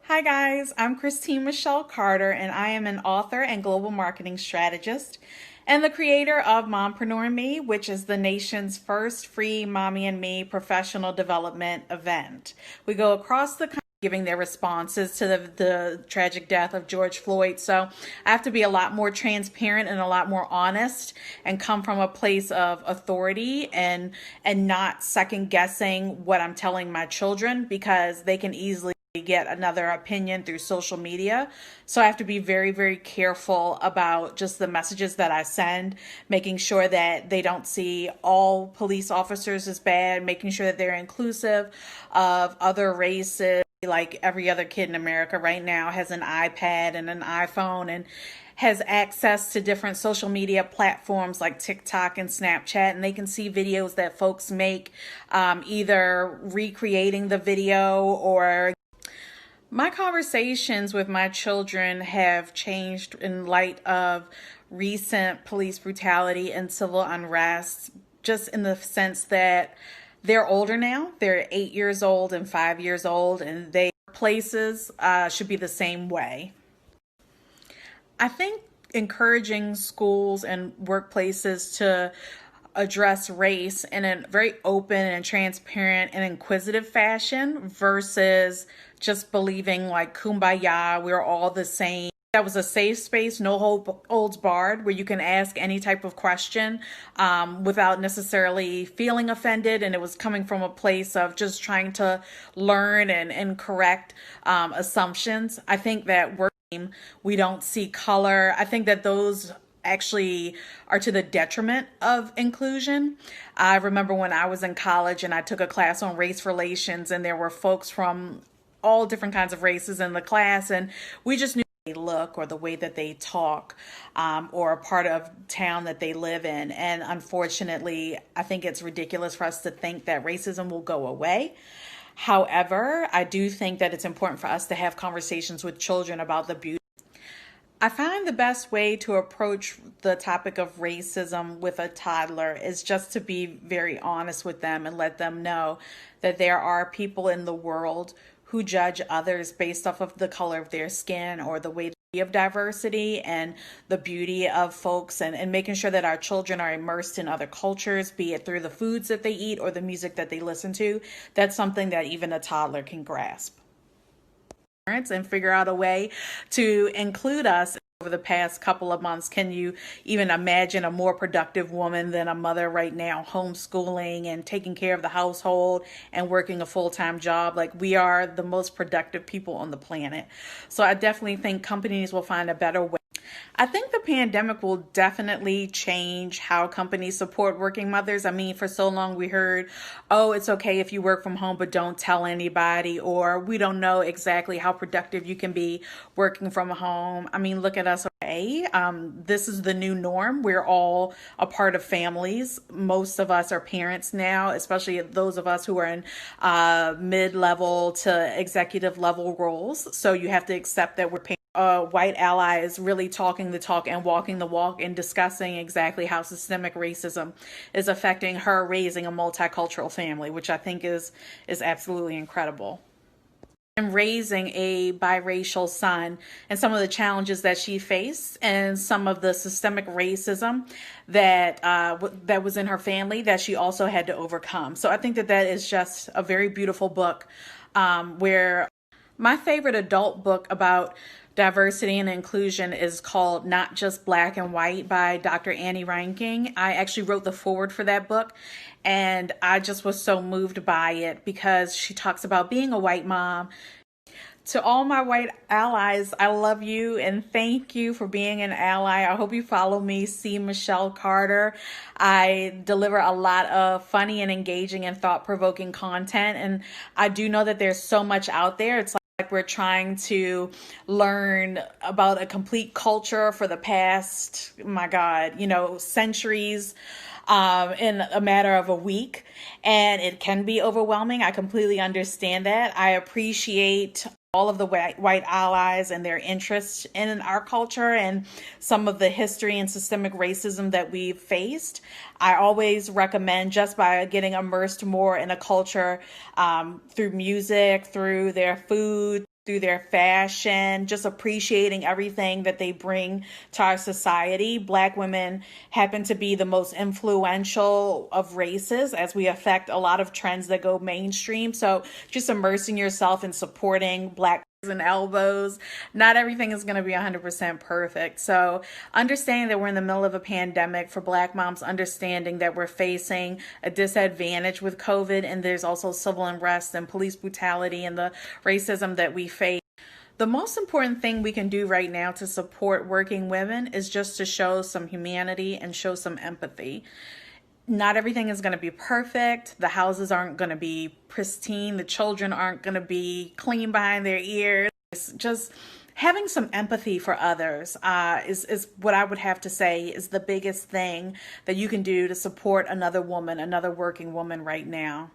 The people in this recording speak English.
Hi guys, I'm Christine Michel Carter and I am an author and global marketing strategist and the creator of Mompreneur Me, which is the nation's first free Mommy and Me professional development event. We go across the country giving their responses to the tragic death of George Floyd. So I have to be a lot more transparent and a lot more honest and come from a place of authority and not second guessing what I'm telling my children because they can easily get another opinion through social media. So I have to be very, very careful about just the messages that I send, making sure that they don't see all police officers as bad, making sure that they're inclusive of other races. Like every other kid in America right now has an iPad and an iPhone and has access to different social media platforms like TikTok and Snapchat, and they can see videos that folks make, either recreating the video or my conversations with my children have changed in light of recent police brutality and civil unrest, just in the sense that they're older now. They're 8 years old and 5 years old, and their places should be the same way. I think encouraging schools and workplaces to address race in a very open and transparent and inquisitive fashion versus just believing like kumbaya, we're all the same. That was a safe space, no holds barred, where you can ask any type of question without necessarily feeling offended. And it was coming from a place of just trying to learn and correct assumptions. I think that we don't see color. I think that those actually are to the detriment of inclusion. I remember when I was in college and I took a class on race relations, and there were folks from all different kinds of races in the class, and we just knew they look or the way that they talk, or a part of town that they live in. And unfortunately, I think it's ridiculous for us to think that racism will go away. However, I do think that it's important for us to have conversations with children about the beauty. I find the best way to approach the topic of racism with a toddler is just to be very honest with them and let them know that there are people in the world who judge others based off of the color of their skin or the way of diversity and the beauty of folks, and making sure that our children are immersed in other cultures, be it through the foods that they eat or the music that they listen to. That's something that even a toddler can grasp and figure out a way to include us. Over the past couple of months, can you even imagine a more productive woman than a mother right now, homeschooling and taking care of the household and working a full-time job? Like, we are the most productive people on the planet. So I definitely think companies will find a better way. I think the pandemic will definitely change how companies support working mothers. I mean, for so long we heard, oh, it's okay if you work from home, but don't tell anybody, or we don't know exactly how productive you can be working from home. I mean, look at us. Okay, this is the new norm. We're all a part of families. Most of us are parents now, especially those of us who are in mid-level to executive level roles. So you have to accept that we're parents. White ally is really talking the talk and walking the walk and discussing exactly how systemic racism is affecting her raising a multicultural family, which I think is absolutely incredible. And raising a biracial son and some of the challenges that she faced and some of the systemic racism that that was in her family that she also had to overcome. So I think that is just a very beautiful book, where my favorite adult book about diversity and inclusion is called Not Just Black and White by Dr. Annie Reinking. I actually wrote the foreword for that book, and I just was so moved by it because she talks about being a white mom. To all my white allies, I love you and thank you for being an ally. I hope you follow me, C. Michelle Carter. I deliver a lot of funny and engaging and thought-provoking content, and I do know that there's so much out there. It's like we're trying to learn about a complete culture for the past, my God, centuries, in a matter of a week. And it can be overwhelming. I completely understand that. I appreciate all of the white allies and their interest in our culture and some of the history and systemic racism that we've faced. I always recommend, just by getting immersed more in a culture, through music, through their food, through their fashion, just appreciating everything that they bring to our society. Black women happen to be the most influential of races as we affect a lot of trends that go mainstream. So just immersing yourself in supporting Black and elbows. Not everything is going to be 100% perfect. So understanding that we're in the middle of a pandemic, for Black moms, understanding that we're facing a disadvantage with COVID, and there's also civil unrest and police brutality and the racism that we face. The most important thing we can do right now to support working women is just to show some humanity and show some empathy. Not everything is going to be perfect. The houses aren't going to be pristine. The children aren't going to be clean behind their ears. It's just having some empathy for others is what I would have to say is the biggest thing that you can do to support another woman, another working woman right now.